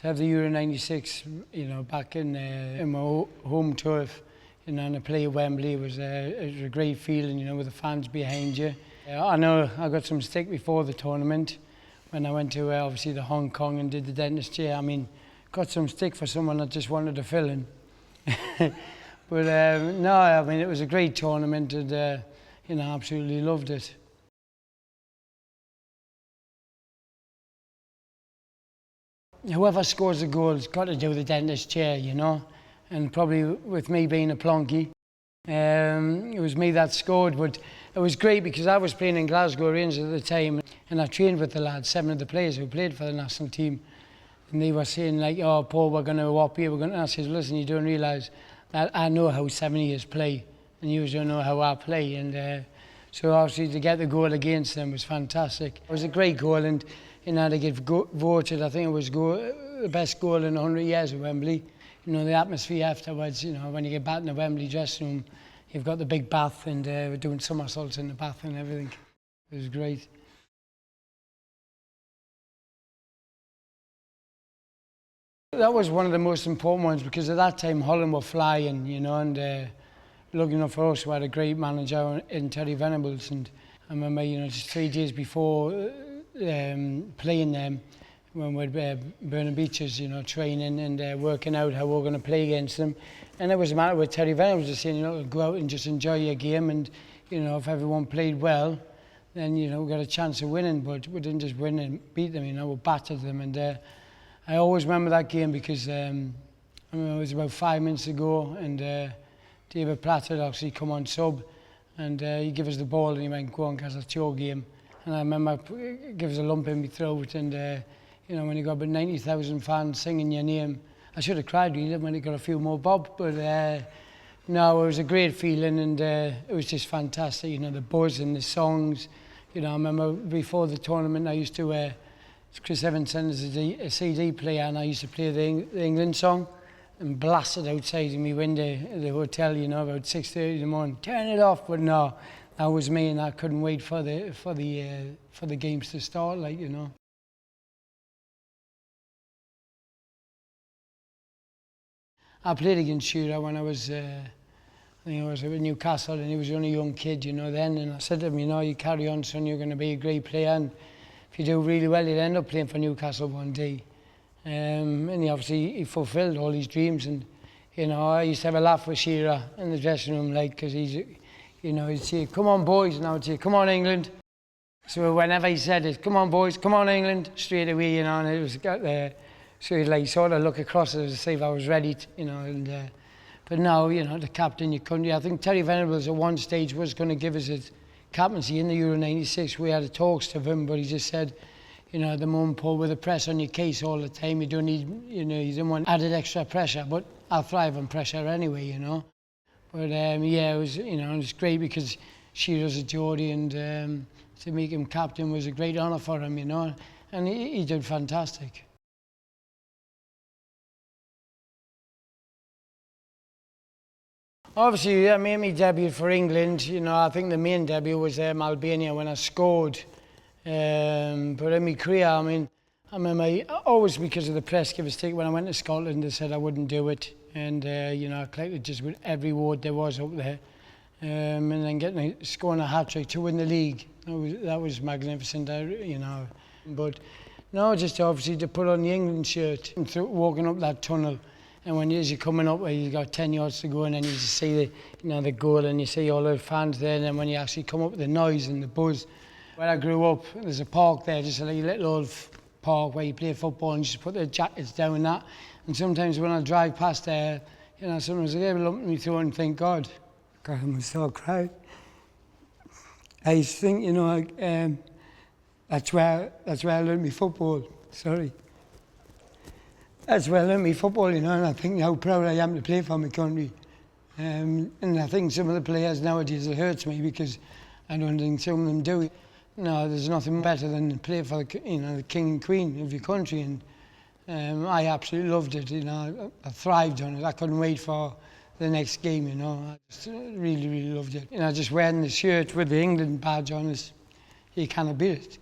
to have the Euro 96, you know, back in my home turf, you know, and to play at Wembley was a great feeling, you know, with the fans behind you. I know I got some stick before the tournament when I went to obviously the Hong Kong and did the dentist chair. I mean, got some stick for someone that just wanted to fill in. But no, I mean, it was a great tournament and, you know, absolutely loved it. Whoever scores the goal has got to do the dentist chair, you know, and probably with me being a plonky, it was me that scored. But it was great because I was playing in Glasgow Rangers at the time and I trained with the lads, 7 of the players who played for the national team, and they were saying like, oh Paul, we're going to whop you, and I said, listen, you don't realise that I know how 7 years play and you don't know how I play. And so obviously to get the goal against them was fantastic. It was a great goal, and you know, they get voted, I think it was the best goal in 100 years at Wembley. You know, the atmosphere afterwards, you know, when you get back in the Wembley dressing room, you've got the big bath and we're doing somersaults in the bath and everything. It was great. That was one of the most important ones because at that time Holland were flying, you know, and lucky enough for us, we had a great manager in Terry Venables. And I remember, you know, just 3 days before playing them, when we'd burning beaches, you know, training and working out how we were going to play against them. And it was a matter with Terry Venables just saying, you know, go out and just enjoy your game, and you know, if everyone played well, then you know, we got a chance of winning. But we didn't just win and beat them, you know, we battered them. And I always remember that game because I remember it was about 5 minutes ago, and David Platt had actually come on sub, and he gave us the ball and he went, go on, Gazza, it's your game. And I remember give us a lump in my throat, and you know, when you got about 90,000 fans singing your name, I should have cried really when it got a few more bob, but no, it was a great feeling, and it was just fantastic, you know, the buzz and the songs. You know, I remember before the tournament I used to, Chris Evans sent us a CD player, and I used to play the England song and blast it outside in my window at the hotel, you know, about 6:30 in the morning, turn it off. But no, that was me, and I couldn't wait for the games to start, like, you know. I played against Shearer when I was, I think I was at Newcastle, and he was only a young kid, you know, then. And I said to him, you know, you carry on, son, you're going to be a great player, and if you do really well, you'll end up playing for Newcastle one day. And he fulfilled all his dreams. And you know, I used to have a laugh with Shearer in the dressing room, like, because he's, you know, he'd say, come on boys, and I would say, come on England. So whenever he said it, come on boys, come on England, straight away, you know, and it was got there. So he'd like sort of look across it to see if I was ready, you know. And but now, you know, to captain your country, I think Terry Venables at one stage was going to give us his captaincy in the Euro 96. We had talks to him, but he just said, you know, at the moment, Paul, with the press on your case all the time, you don't need, you know, you don't want added extra pressure. But I thrive on pressure anyway, you know. But yeah, it was, you know, it was great because Shearer's a Geordie, and to make him captain was a great honour for him, you know, and he did fantastic. Obviously, I made my debut for England. You know, I think the main debut was Albania when I scored. But in my career, I mean, I remember always because of the press give us take when I went to Scotland, they said I wouldn't do it, and you know, I collected just with every ward there was up there, and then scoring a hat-trick to win the league. That was magnificent, you know. But no, just obviously to put on the England shirt and walking up that tunnel. And when you're coming up where you've got 10 yards to go, and then you just see the, you know, the goal, and you see all the fans there, and then when you actually come up with the noise and the buzz. Where I grew up, there's a park there, just a little old park where you play football and you just put the jackets down and that. And sometimes when I drive past there, you know, sometimes I get a lump in my throat and think, God, I'm so crying. I just think, you know, that's where I learned my football. Sorry. That's where I learned my football, you know, and I think how proud I am to play for my country. And I think some of the players nowadays, it hurts me because I don't think some of them do. No, there's nothing better than to play for the, you know, the king and queen of your country, and I absolutely loved it. You know, I thrived on it. I couldn't wait for the next game. You know, I just really, really loved it. You know, just wearing the shirt with the England badge on us, you can't beat it.